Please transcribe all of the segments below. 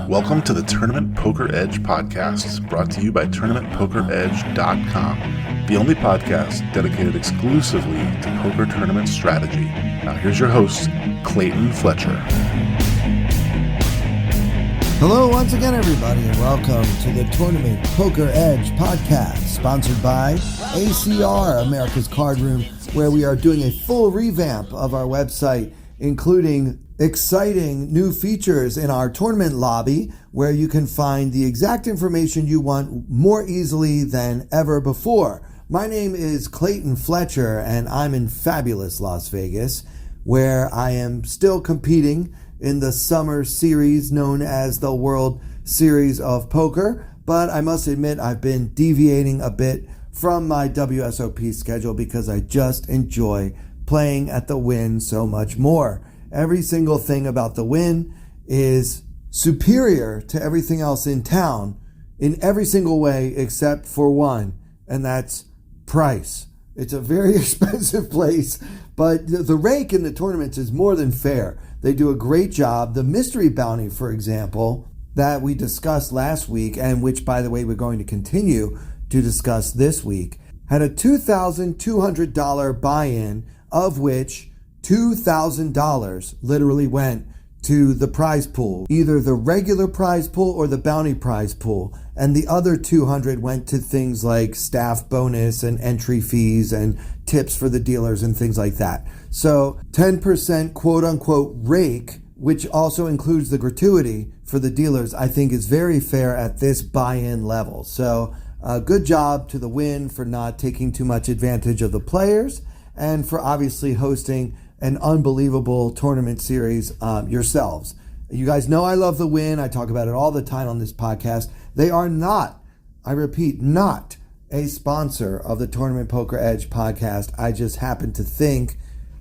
Welcome to the Tournament Poker Edge podcast, brought to you by TournamentPokerEdge.com, the only podcast dedicated exclusively to poker tournament strategy. Now here's your host, Clayton Fletcher. Hello once again, everybody, and welcome to the Tournament Poker Edge podcast, sponsored by ACR, America's Card Room, where we are doing a full revamp of our website, including exciting new features in our tournament lobby, where you can find the exact information you want more easily than ever before. My name is Clayton Fletcher, and I'm in fabulous Las Vegas, where I am still competing in the summer series known as the World Series of Poker. But I must admit, I've been deviating a bit from my WSOP schedule because I just enjoy playing at the Wynn so much more. Every single thing about the Wynn is superior to everything else in town in every single way except for one, and that's price. It's a very expensive place, but the rake in the tournaments is more than fair. They do a great job. The Mystery Bounty, for example, that we discussed last week, and which, by the way, we're going to continue to discuss this week, had a $2,200 buy-in, of which $2,000 literally went to the prize pool, either the regular prize pool or the bounty prize pool, and the other $200 went to things like staff bonus and entry fees and tips for the dealers and things like that. So 10% quote-unquote rake, which also includes the gratuity for the dealers, I think is very fair at this buy-in level. So good job to the Wynn for not taking too much advantage of the players and for obviously hosting an unbelievable tournament series yourselves. You guys know I love the Wynn. I talk about it all the time on this podcast. They are not, I repeat, not a sponsor of the Tournament Poker Edge podcast. I just happen to think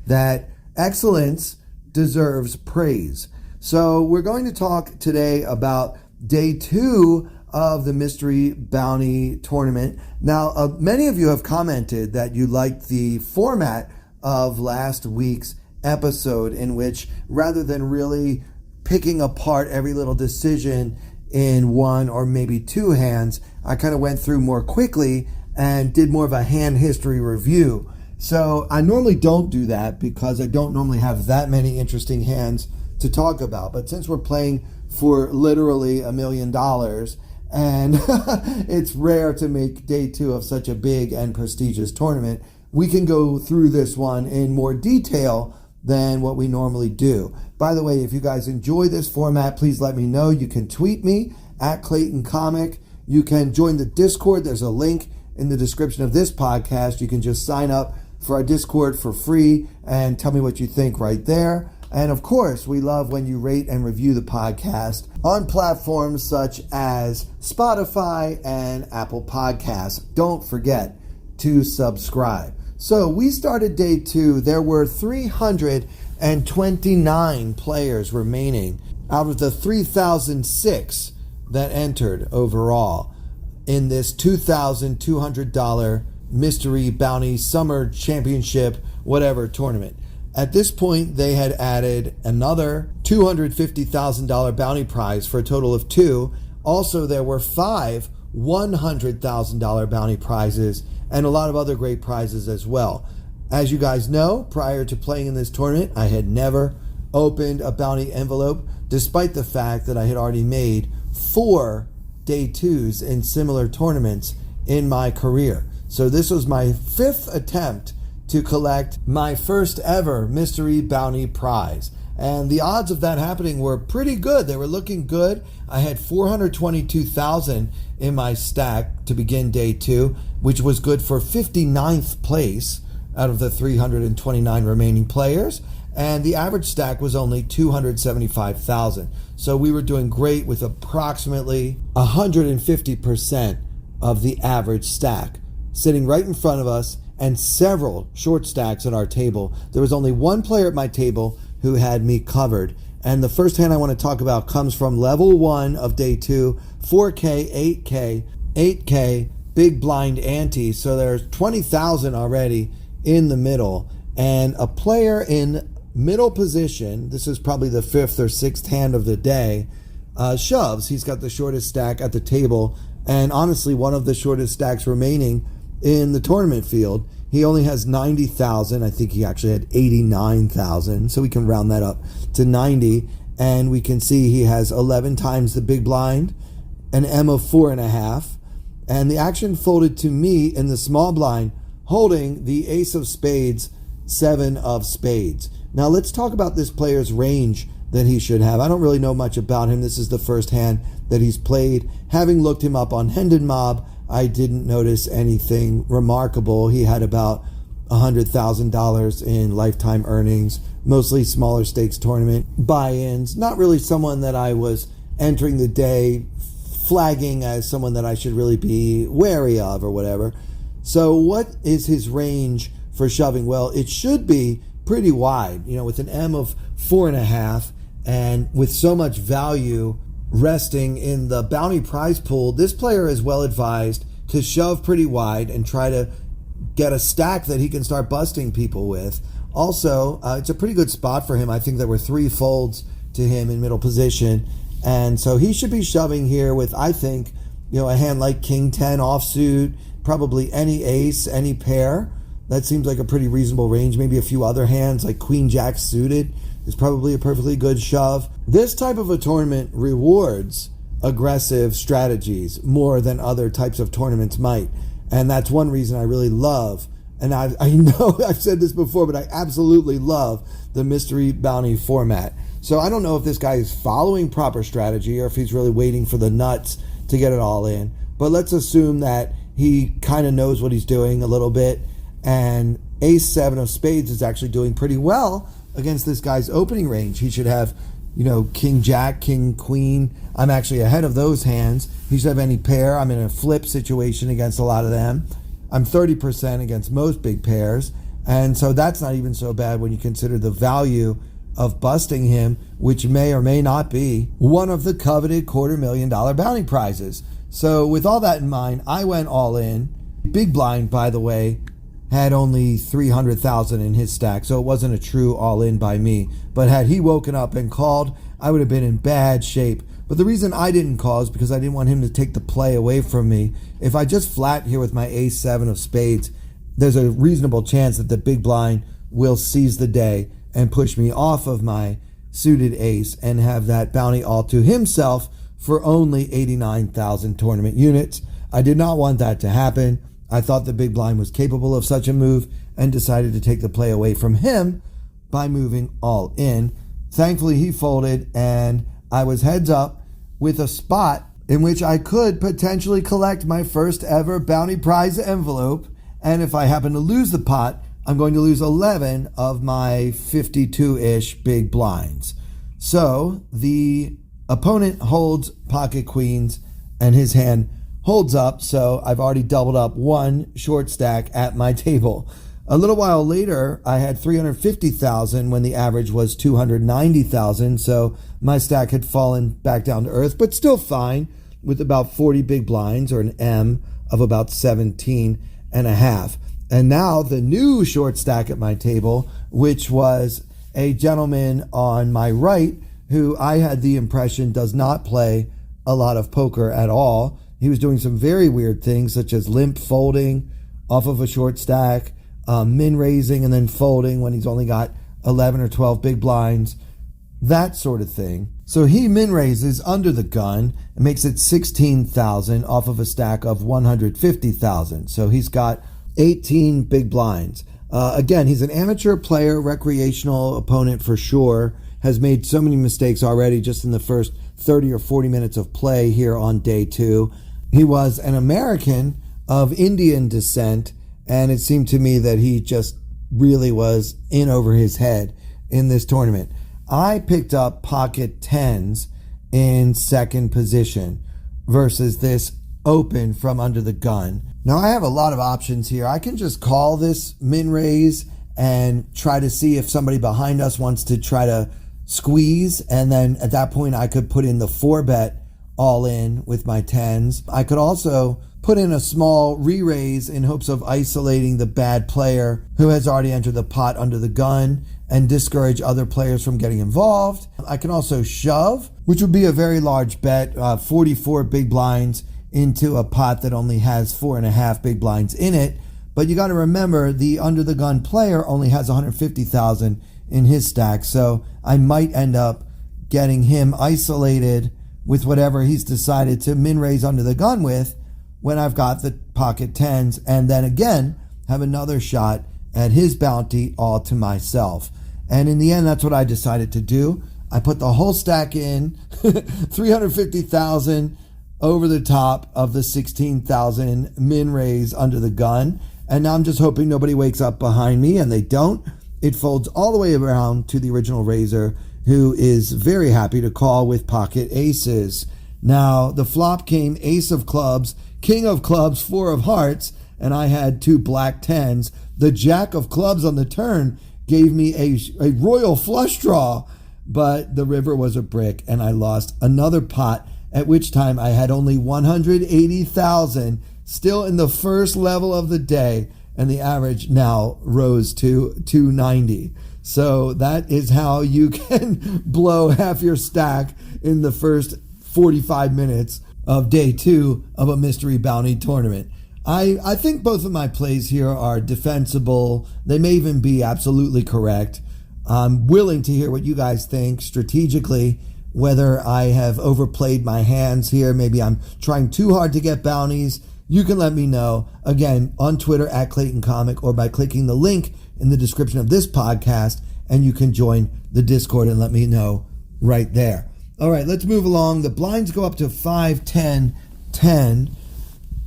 that excellence deserves praise. So we're going to talk today about day 2 of the Mystery Bounty tournament. Now, many of you have commented that you liked the format of last week's episode, in which rather than really picking apart every little decision in one or maybe two hands, I kind of went through more quickly and did more of a hand history review. So I normally don't do that because I don't normally have that many interesting hands to talk about. But since we're playing for literally $1 million, and it's rare to make day 2 of such a big and prestigious tournament, we can go through this one in more detail than what we normally do. By the way, if you guys enjoy this format, please let me know. You can tweet me at Clayton Comic. You can join the Discord. There's a link in the description of this podcast. You can just sign up for our Discord for free and tell me what you think right there. And of course, we love when you rate and review the podcast on platforms such as Spotify and Apple Podcasts. Don't forget to subscribe. So we started day 2. There were 329 players remaining out of the 3,006 that entered overall in this $2,200 Mystery Bounty Summer Championship, whatever tournament. At this point, they had added another $250,000 bounty prize for a total of 2. Also, there were 5 $100,000 bounty prizes and a lot of other great prizes as well. As you guys know, prior to playing in this tournament, I had never opened a bounty envelope, despite the fact that I had already made 4 day 2s in similar tournaments in my career. So this was my 5th attempt to collect my first ever Mystery Bounty prize. And the odds of that happening were pretty good. They were looking good. I had 422,000 in my stack to begin day 2, which was good for 59th place out of the 329 remaining players. And the average stack was only 275,000. So we were doing great with approximately 150% of the average stack sitting right in front of us and several short stacks at our table. There was only one player at my table who had me covered. And the first hand I want to talk about comes from level 1 of day 2, 4K, 8K, 8K, big blind ante. So there's 20,000 already in the middle. And a player in middle position, this is probably the 5th or 6th hand of the day, shoves. He's got the shortest stack at the table, and honestly, one of the shortest stacks remaining in the tournament field. He only has 90,000. I think he actually had 89,000, so we can round that up to 90, and we can see he has 11 times the big blind, an M of 4.5, and the action folded to me in the small blind, holding the ace of spades, 7 of spades. Now let's talk about this player's range that he should have. I don't really know much about him. This is the first hand that he's played. Having looked him up on Hendon Mob, I didn't notice anything remarkable. He had about $100,000 in lifetime earnings, mostly smaller stakes tournament buy-ins. Not really someone that I was entering the day flagging as someone that I should really be wary of or whatever. So what is his range for shoving? Well, it should be pretty wide, with an M of 4.5, and with so much value resting in the bounty prize pool, this player is well advised to shove pretty wide and try to get a stack that he can start busting people with. Also, it's a pretty good spot for him. I think there were 3 folds to him in middle position, and so he should be shoving here with, I think, a hand like King 10 offsuit, probably any ace, any pair. That seems like a pretty reasonable range. Maybe a few other hands like Queen Jack suited is probably a perfectly good shove. This type of a tournament rewards aggressive strategies more than other types of tournaments might. And that's one reason I really love, and I know I've said this before, but I absolutely love the Mystery Bounty format. So I don't know if this guy is following proper strategy or if he's really waiting for the nuts to get it all in. But let's assume that he kind of knows what he's doing a little bit. And ace 7 of spades is actually doing pretty well against this guy's opening range. He should have, King Jack, King Queen. I'm actually ahead of those hands. He should have any pair. I'm in a flip situation against a lot of them. I'm 30% against most big pairs. And so that's not even so bad when you consider the value of busting him, which may or may not be one of the coveted $250,000 bounty prizes. So with all that in mind, I went all in. Big blind, by the way, had only 300,000 in his stack, so it wasn't a true all-in by me. But had he woken up and called, I would have been in bad shape. But the reason I didn't call is because I didn't want him to take the play away from me. If I just flat here with my ace 7 of spades, there's a reasonable chance that the big blind will seize the day and push me off of my suited ace and have that bounty all to himself for only 89,000 tournament units. I did not want that to happen. I thought the big blind was capable of such a move and decided to take the play away from him by moving all in. Thankfully, he folded, and I was heads up with a spot in which I could potentially collect my first ever bounty prize envelope. And if I happen to lose the pot, I'm going to lose 11 of my 52-ish big blinds. So the opponent holds pocket queens, and his hand holds up, so I've already doubled up one short stack at my table. A little while later, I had 350,000 when the average was 290,000, so my stack had fallen back down to earth, but still fine, with about 40 big blinds, or an M of about 17.5. And now the new short stack at my table, which was a gentleman on my right, who I had the impression does not play a lot of poker at all. He was doing some very weird things, such as limp folding off of a short stack, min raising and then folding when he's only got 11 or 12 big blinds, that sort of thing. So he min raises under the gun and makes it 16,000 off of a stack of 150,000. So he's got 18 big blinds. Again, he's an amateur player, recreational opponent for sure, has made so many mistakes already just in the first 30 or 40 minutes of play here on day 2. He was an American of Indian descent, and it seemed to me that he just really was in over his head in this tournament. I picked up pocket 10s in second position versus this open from under the gun. Now I have a lot of options here. I can just call this min raise and try to see if somebody behind us wants to try to squeeze, and then at that point I could put in the 4-bet all in with my 10s. I could also put in a small re-raise in hopes of isolating the bad player who has already entered the pot under the gun and discourage other players from getting involved. I can also shove, which would be a very large bet, 44 big blinds into a pot that only has 4.5 big blinds in it. But you got to remember, the under the gun player only has 150,000 in his stack, so I might end up getting him isolated with whatever he's decided to min raise under the gun with when I've got the pocket tens, and then again have another shot at his bounty all to myself. And in the end, that's what I decided to do. I put the whole stack in, 350,000 over the top of the 16,000 min raise under the gun. And now I'm just hoping nobody wakes up behind me, and they don't. It folds all the way around to the original raiser, who is very happy to call with pocket aces. Now, the flop came ace of clubs, king of clubs, four of hearts, and I had two black tens. The jack of clubs on the turn gave me a royal flush draw, but the river was a brick, and I lost another pot, at which time I had only 180,000, still in the first level of the day, and the average now rose to 290. So that is how you can blow half your stack in the first 45 minutes of day 2 of a Mystery Bounty tournament. I think both of my plays here are defensible. They may even be absolutely correct. I'm willing to hear what you guys think strategically, whether I have overplayed my hands here. Maybe I'm trying too hard to get bounties. You can let me know, again, on Twitter at Clayton Comic, or by clicking the link in the description of this podcast, and you can join the Discord and let me know right there. All right, let's move along. The blinds go up to 5, 10, 10.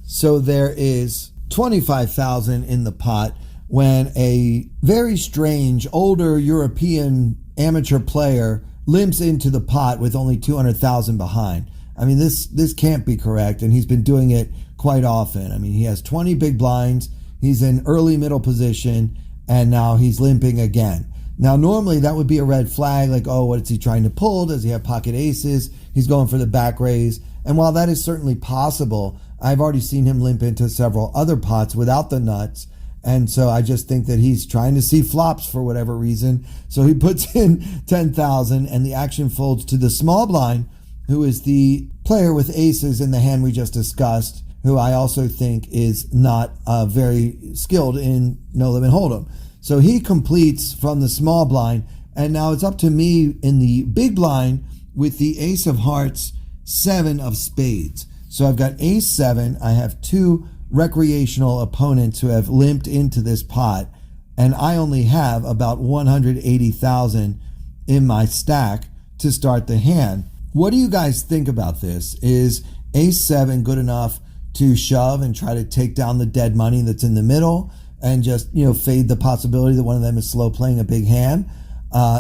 So there is 25,000 in the pot when a very strange older European amateur player limps into the pot with only 200,000 behind. I mean, this can't be correct, and he's been doing it quite often. I mean, he has 20 big blinds, he's in early middle position, and now he's limping again. Now, normally that would be a red flag, like, oh, what is he trying to pull? Does he have pocket aces? He's going for the back raise. And while that is certainly possible, I've already seen him limp into several other pots without the nuts. And so I just think that he's trying to see flops for whatever reason. So he puts in 10,000, and the action folds to the small blind, who is the player with aces in the hand we just discussed, who I also think is not very skilled in no limit hold'em. So he completes from the small blind, and now it's up to me in the big blind with the ace of hearts, 7 of spades. So I've got ace 7. I have two recreational opponents who have limped into this pot, and I only have about 180,000 in my stack to start the hand. What do you guys think about this? Is ace 7 good enough to shove and try to take down the dead money that's in the middle and just, fade the possibility that one of them is slow playing a big hand?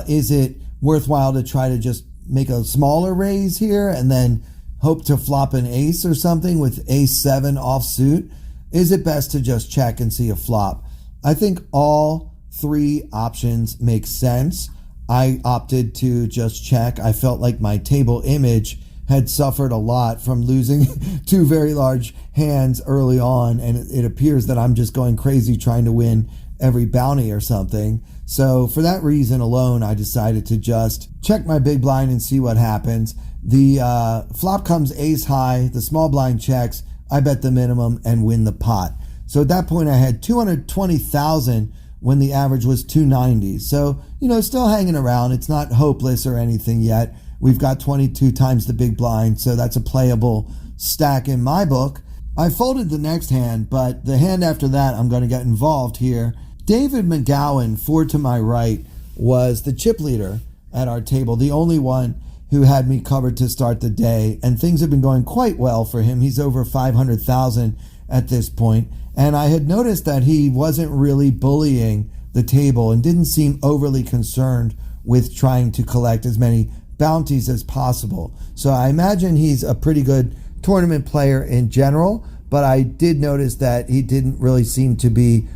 Is it worthwhile to try to just make a smaller raise here and then hope to flop an ace or something with ace 7 offsuit? Is it best to just check and see a flop? I think all three options make sense. I opted to just check. I felt like my table image had suffered a lot from losing two very large hands early on, and it appears that I'm just going crazy trying to win every bounty or something. So for that reason alone, I decided to just check my big blind and see what happens. The flop comes ace high, the small blind checks, I bet the minimum and win the pot. So at that point I had 220,000 when the average was 290. So, still hanging around. It's not hopeless or anything yet. We've got 22 times the big blind, so that's a playable stack in my book. I folded the next hand, but the hand after that, I'm going to get involved here. David McGowan, 4 to my right, was the chip leader at our table, the only one who had me covered to start the day, and things have been going quite well for him. He's over 500,000 at this point, and I had noticed that he wasn't really bullying the table and didn't seem overly concerned with trying to collect as many bounties as possible. So I imagine he's a pretty good tournament player in general, but I did notice that he didn't really seem to be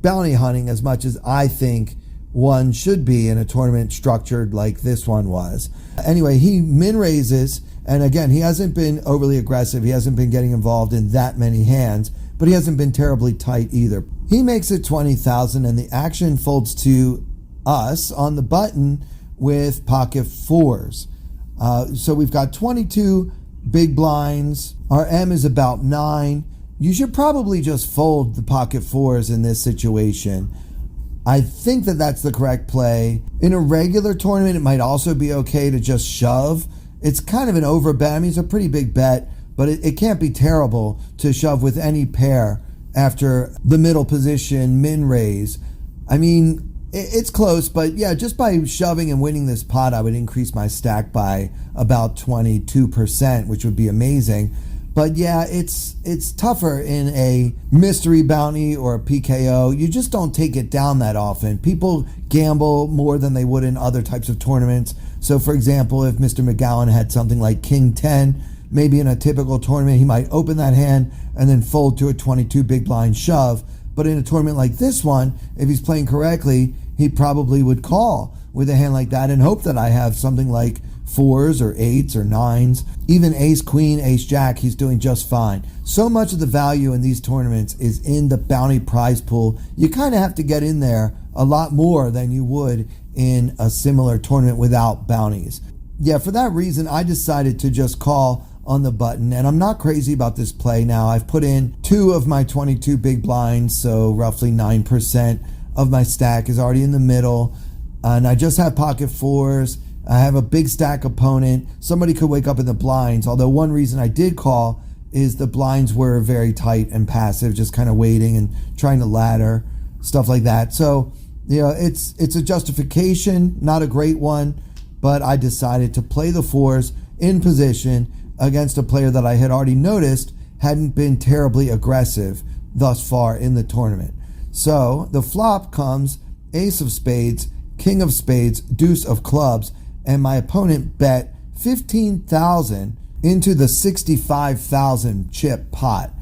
bounty hunting as much as I think one should be in a tournament structured like this one was. Anyway, he min raises, and again, he hasn't been overly aggressive. He hasn't been getting involved in that many hands, but he hasn't been terribly tight either. He makes it 20,000, and the action folds to us on the button with pocket fours. So we've got 22 big blinds. Our M is about 9. You should probably just fold the pocket fours in this situation. I think that that's the correct play. In a regular tournament, it might also be okay to just shove. It's kind of an over bet. I mean, it's a pretty big bet, but it can't be terrible to shove with any pair after the middle position min raise. I mean, it's close, but yeah, just by shoving and winning this pot, I would increase my stack by about 22%, which would be amazing. But yeah, it's tougher in a mystery bounty or a PKO. You just don't take it down that often. People gamble more than they would in other types of tournaments. So for example, if Mr. McGowan had something like King 10, maybe in a typical tournament, he might open that hand and then fold to a 22 big blind shove. But in a tournament like this one, if he's playing correctly, he probably would call with a hand like that and hope that I have something like 4s or 8s or 9s. Even ace queen, ace jack, he's doing just fine. So much of the value in these tournaments is in the bounty prize pool. You kind of have to get in there a lot more than you would in a similar tournament without bounties. Yeah, for that reason, I decided to just call on the button, and I'm not crazy about this play now. I've put in 2 of my 22 big blinds, so roughly 9% of my stack is already in the middle, and I just have pocket fours. I have a big stack opponent. Somebody could wake up in the blinds, although one reason I did call is the blinds were very tight and passive, just kind of waiting and trying to ladder, stuff like that. So, you know, it's a justification, not a great one, but I decided to play the fours in position against a player that I had already noticed hadn't been terribly aggressive thus far in the tournament. So the flop comes ace of spades, king of spades, deuce of clubs, and my opponent bet 15,000 into the 65,000 chip pot.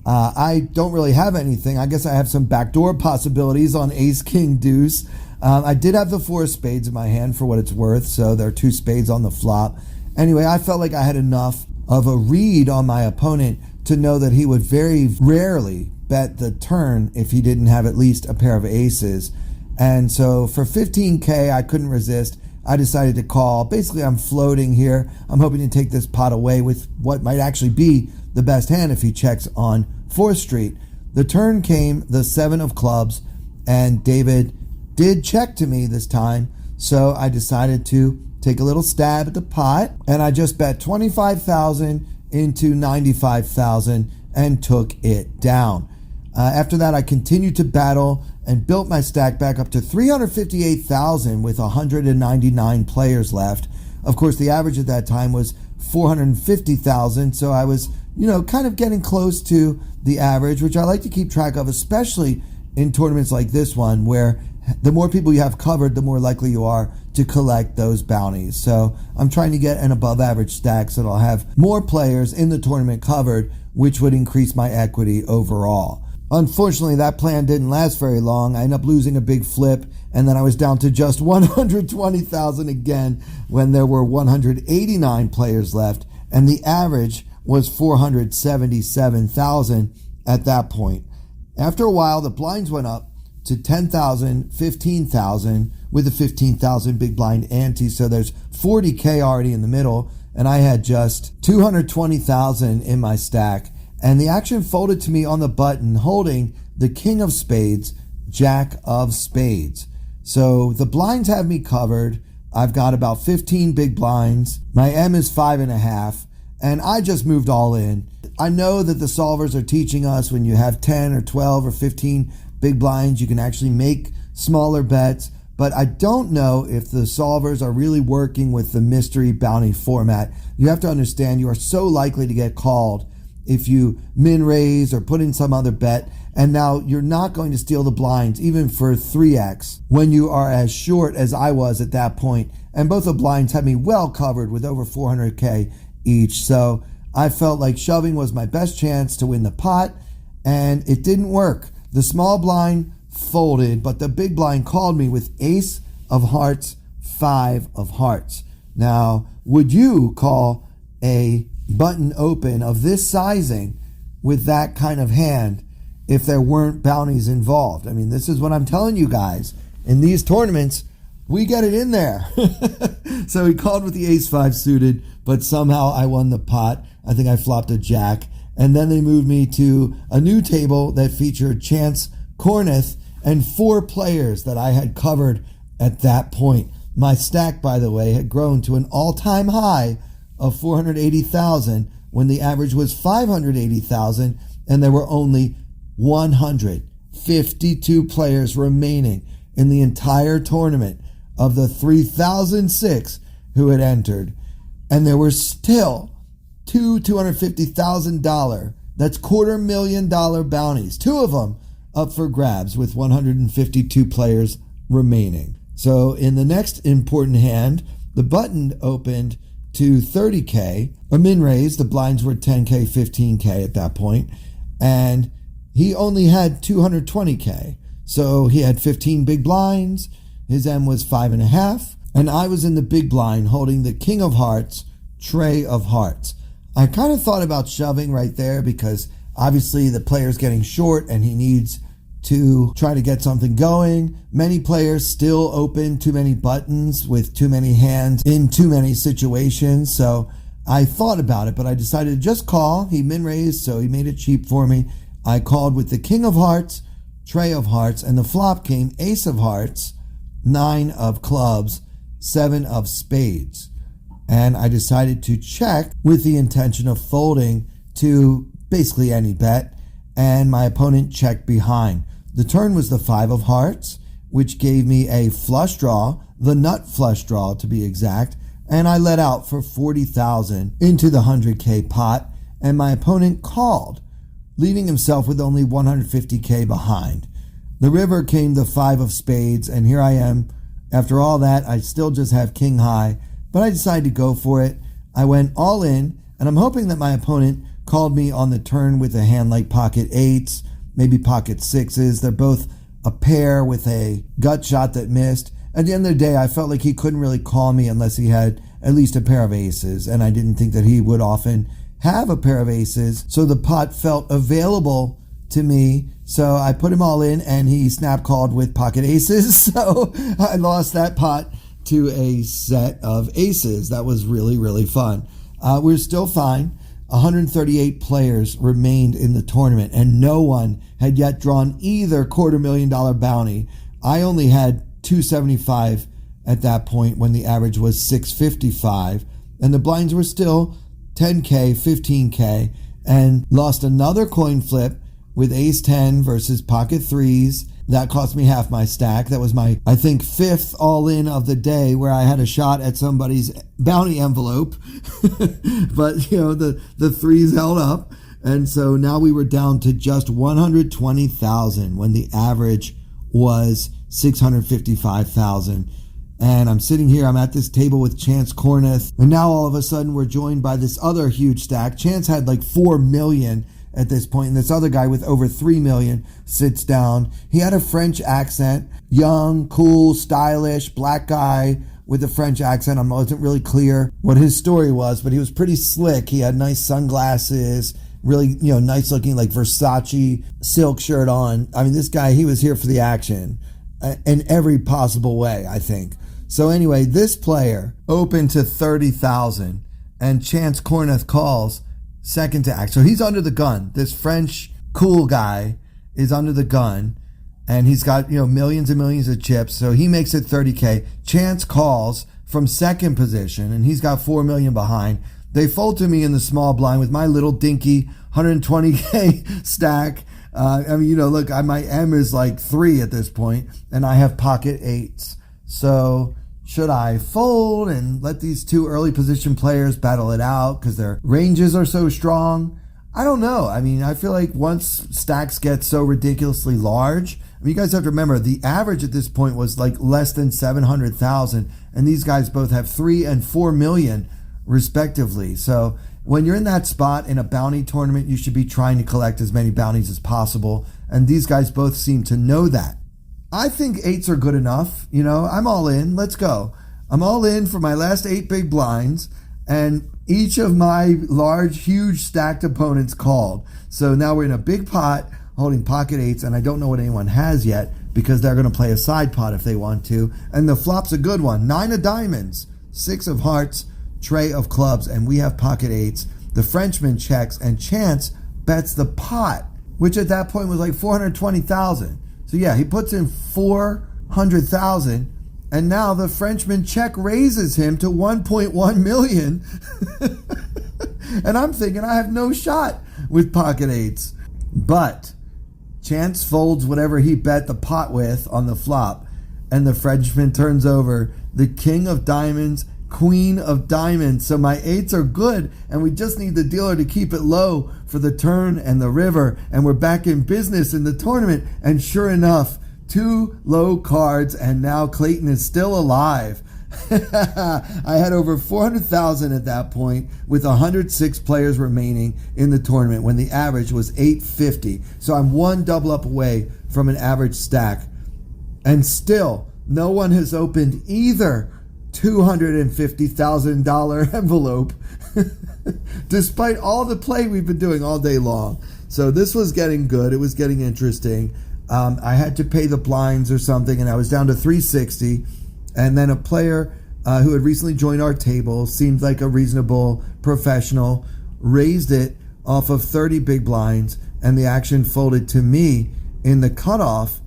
I don't really have anything. I guess I have some backdoor possibilities on ace, king, deuce. I did have the 4 spades in my hand for what it's worth, so there are 2 spades on the flop. Anyway, I felt like I had enough of a read on my opponent to know that he would very rarely bet the turn if he didn't have at least a pair of aces. And so for 15K, I couldn't resist. I decided to call. Basically, I'm floating here. I'm hoping to take this pot away with what might actually be the best hand if he checks on 4th Street. The turn came the 7 of clubs, and David did check to me this time, so I decided to take a little stab at the pot, and I just bet 25,000 into 95,000 and took it down. After that, I continued to battle and built my stack back up to 358,000 with 199 players left. Of course, the average at that time was 450,000, so I was, kind of getting close to the average, which I like to keep track of, especially in tournaments like this one, where the more people you have covered, the more likely you are to collect those bounties. So I'm trying to get an above average stack so that I'll have more players in the tournament covered, which would increase my equity overall. Unfortunately, that plan didn't last very long. I ended up losing a big flip, and then I was down to just 120,000 again when there were 189 players left, and the average was 477,000 at that point. After a while, the blinds went up to 10,000, 15,000 with a 15,000 big blind ante. So there's 40K already in the middle, and I had just 220,000 in my stack. And the action folded to me on the button holding the king of spades, jack of spades. So the blinds have me covered. I've got about 15 big blinds. My M is 5.5, and I just moved all in. I know that the solvers are teaching us when you have 10 or 12 or 15 big blinds, you can actually make smaller bets, but I don't know if the solvers are really working with the mystery bounty format. You have to understand you are so likely to get called if you min raise or put in some other bet, and now you're not going to steal the blinds even for 3x when you are as short as I was at that point, and both the blinds had me well covered with over 400K each. So I felt like shoving was my best chance to win the pot, and it didn't work. The small blind folded, but the big blind called me with ace of hearts, 5 of hearts. Now, would you call a button open of this sizing with that kind of hand if there weren't bounties involved? I mean, this is what I'm telling you guys. In these tournaments, we get it in there. So he called with the ace-5 suited, but somehow I won the pot. I think I flopped a jack. And then they moved me to a new table that featured Chance Kornuth and 4 players that I had covered at that point. My stack, by the way, had grown to an all-time high of 480,000 when the average was 580,000, and there were only 152 players remaining in the entire tournament of the 3,006 who had entered. And there were still two $250,000, that's $250,000 bounties, 2 of them up for grabs with 152 players remaining. So in the next important hand, the button opened to 30K, a min raise. The blinds were 10K, 15K at that point, and he only had 220K. So he had 15 big blinds. His M was 5.5, and I was in the big blind holding the king of hearts, trey of hearts. I kind of thought about shoving right there because obviously the player's getting short and he needs to try to get something going. Many players still open too many buttons with too many hands in too many situations. So I thought about it, but I decided to just call. He min raised, so he made it cheap for me. I called with the king of hearts, trey of hearts, and the flop came ace of hearts, 9 of clubs, 7 of spades. And I decided to check with the intention of folding to basically any bet, and my opponent checked behind. The turn was the 5 of hearts, which gave me a flush draw, the nut flush draw to be exact, and I let out for 40,000 into the 100K pot, and my opponent called, leaving himself with only 150K behind. The river came the 5 of spades, and here I am. After all that, I still just have king high, but I decided to go for it. I went all in, and I'm hoping that my opponent called me on the turn with a hand like pocket 8s, maybe pocket 6s. They're both a pair with a gut shot that missed. At the end of the day, I felt like he couldn't really call me unless he had at least a pair of aces, and I didn't think that he would often have a pair of aces, so the pot felt available to me. So I put him all in, and he snap called with pocket aces, so I lost that pot to a set of aces. That was really, really fun. We're still fine. 138 players remained in the tournament, and no one had yet drawn either $250,000 bounty. I only had 275 at that point when the average was 655, and the blinds were still 10K, 15K, and lost another coin flip with ace 10 versus pocket 3s. That cost me half my stack. That was my, I think, 5th all-in of the day where I had a shot at somebody's bounty envelope. But, you know, the 3s held up. And so now we were down to just 120,000 when the average was 655,000. And I'm sitting here, I'm at this table with Chance Kornuth. And now all of a sudden we're joined by this other huge stack. Chance had like 4 million at this point, and this other guy with over 3 million sits down. He had a French accent, young, cool, stylish, black guy with a French accent. I wasn't really clear what his story was, but he was pretty slick. He had nice sunglasses, really, you know, nice looking, like Versace silk shirt on. I mean, this guy, he was here for the action in every possible way, I think. So anyway, this player opened to 30,000, and Chance Kornuth calls second to act. So he's under the gun. This French cool guy is under the gun, and he's got, you know, millions and millions of chips. So he makes it 30K. Chance calls from second position, and he's got 4 million behind. They fold to me in the small blind with my little dinky 120K stack. I mean, you know, look, my M is like 3 at this point, and I have pocket 8s. So should I fold and let these 2 early position players battle it out because their ranges are so strong? I don't know. I mean, I feel like once stacks get so ridiculously large, I mean, you guys have to remember the average at this point was like less than 700,000, and these guys both have 3 and 4 million respectively. So when you're in that spot in a bounty tournament, you should be trying to collect as many bounties as possible, and these guys both seem to know that. I think 8s are good enough. You know, I'm all in. Let's go. I'm all in for my last 8 big blinds, and each of my large, huge stacked opponents called. So now we're in a big pot holding pocket 8s, and I don't know what anyone has yet, because they're going to play a side pot if they want to. And the flop's a good one. 9 of diamonds, 6 of hearts, tray of clubs, and we have pocket 8s. The Frenchman checks, and Chance bets the pot, which at that point was like 420,000. So yeah, he puts in 400,000, and now the Frenchman check raises him to 1.1 million. And I'm thinking I have no shot with pocket 8s. But Chance folds whatever he bet the pot with on the flop, and the Frenchman turns over the king of diamonds, queen of diamonds. So my 8s are good, and we just need the dealer to keep it low for the turn and the river, and we're back in business in the tournament. And sure enough, 2 low cards, and now Clayton is still alive. I had over 400,000 at that point, with 106 players remaining in the tournament when the average was 850. So I'm one double up away from an average stack, and still no one has opened either $250,000 envelope despite all the play we've been doing all day long. So this was getting good. It was getting interesting. I had to pay the blinds or something, and I was down to 360. And then a player who had recently joined our table, seemed like a reasonable professional, raised it off of 30 big blinds, and the action folded to me in the cutoff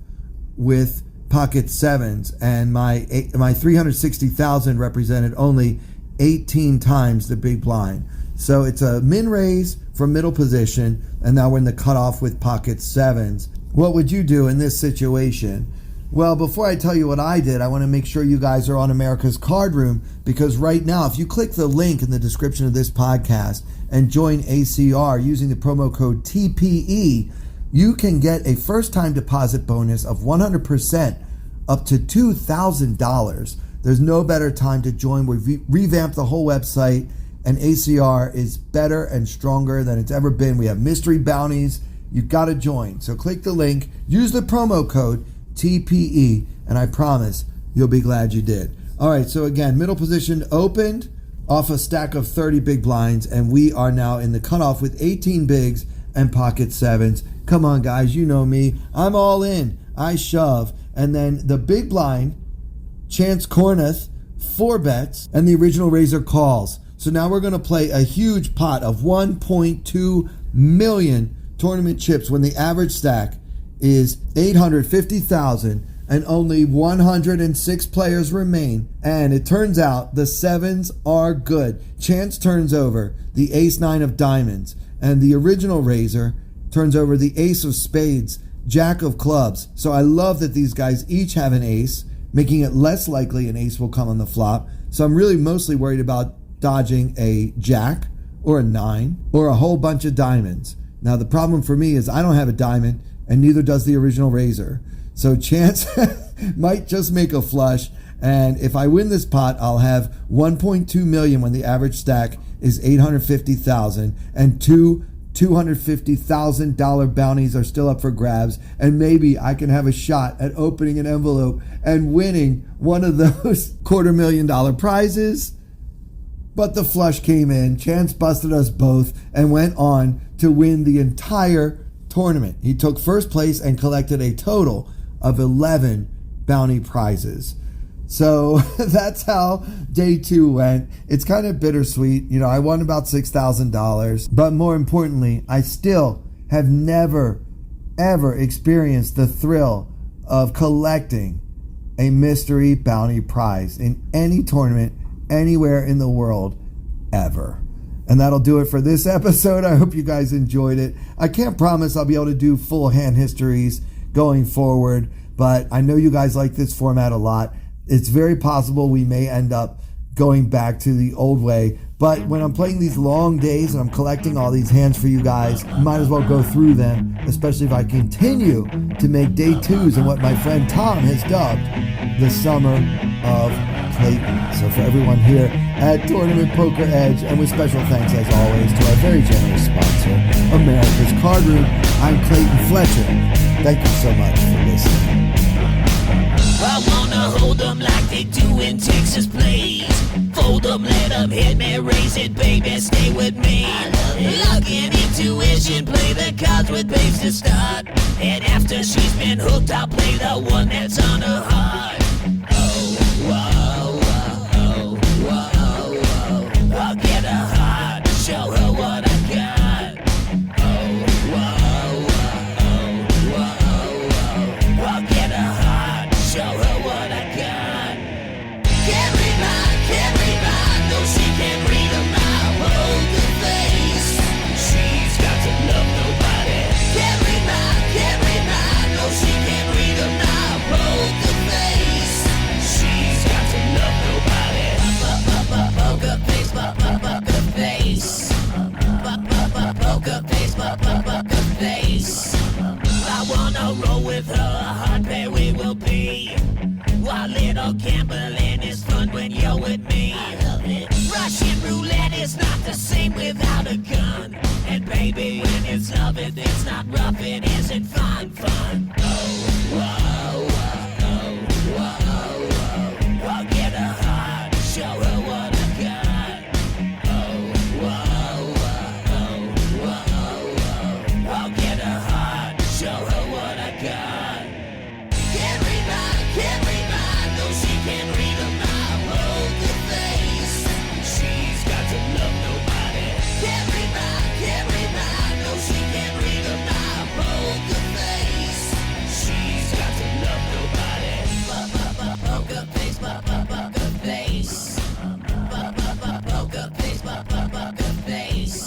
with pocket 7s, and my 360,000 represented only 18 times the big blind. So it's a min raise from middle position, and now we're in the cutoff with pocket 7s. What would you do in this situation? Well, before I tell you what I did, I want to make sure you guys are on America's Card Room, because right now, if you click the link in the description of this podcast and join ACR using the promo code TPE, you can get a first-time deposit bonus of 100% up to $2,000. There's no better time to join. We've revamped the whole website, and ACR is better and stronger than it's ever been. We have mystery bounties. You've got to join. So click the link, use the promo code TPE, and I promise you'll be glad you did. All right, so again, middle position opened off a stack of 30 big blinds, and we are now in the cutoff with 18 bigs and pocket 7s. Come on, guys, you know me. I'm all in. I shove. And then the big blind, Chance Kornuth, 4 bets, and the original raiser calls. So now we're going to play a huge pot of 1.2 million tournament chips when the average stack is 850,000 and only 106 players remain. And it turns out the 7s are good. Chance turns over the ace-9 of diamonds, and the original raiser turns over the ace of spades, jack of clubs. So I love that these guys each have an ace, making it less likely an ace will come on the flop. So I'm really mostly worried about dodging a jack or a 9 or a whole bunch of diamonds. Now the problem for me is I don't have a diamond, and neither does the original raiser. So Chance might just make a flush, and if I win this pot, I'll have 1.2 million when the average stack is 850,000, and two $250,000 bounties are still up for grabs, and maybe I can have a shot at opening an envelope and winning one of those $250,000 prizes. But the flush came in, Chance busted us both, and went on to win the entire tournament. He took first place and collected a total of 11 bounty prizes. So that's how day 2 went. It's kind of bittersweet. You know, I won about $6,000, but more importantly, I still have never, ever experienced the thrill of collecting a mystery bounty prize in any tournament, anywhere in the world, ever. And that'll do it for this episode. I hope you guys enjoyed it. I can't promise I'll be able to do full hand histories going forward, but I know you guys like this format a lot. It's very possible we may end up going back to the old way. But when I'm playing these long days and I'm collecting all these hands for you guys, might as well go through them, especially if I continue to make day 2s in what my friend Tom has dubbed the summer of Clayton. So for everyone here at Tournament Poker Edge, and with special thanks as always to our very generous sponsor, America's Card Room, I'm Clayton Fletcher. Thank you so much for listening. I wanna hold them like they do in Texas plays. Fold let 'em hit me, raise it, baby, stay with me. Luck and intuition, play the cards with babes to start. And after she's been hooked, I'll play the one that's on her heart. Oh, whoa, whoa, whoa, whoa. I'll get her heart, show her what I got. Oh, whoa, whoa, whoa, whoa. I'll get her heart, show her what I got. Can't read mine, no she can't read a mile. Poker face, she's got to love nobody. Can't read mine, no she can't read a mile. Poker face, she's got to love nobody. Poker face, poker face. Poker face, poker face. I wanna roll with her, a hard pair we will be. While little gambling is fun when you're with me. I love it. Russian roulette is not the same without a gun. And baby, when it's love, it's not rough, it isn't fun. Oh, whoa, whoa, whoa, whoa. I'll get her heart, show her what I got. Oh, whoa, whoa, whoa, whoa. I'll get her heart, show her what I got. Can't read mine, no she can't read a mile. Poker face, she's got to love nobody. Can't read mine, no she can't read a mile. Poker face, she's got to love nobody. Poker face, poker face. Poker face, poker face.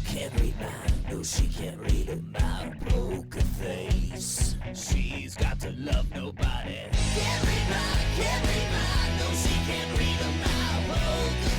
Can't read mine, no she can't read a mile. Poker face, she's got to love nobody. Can't read mine, no she can't read a mile. Poker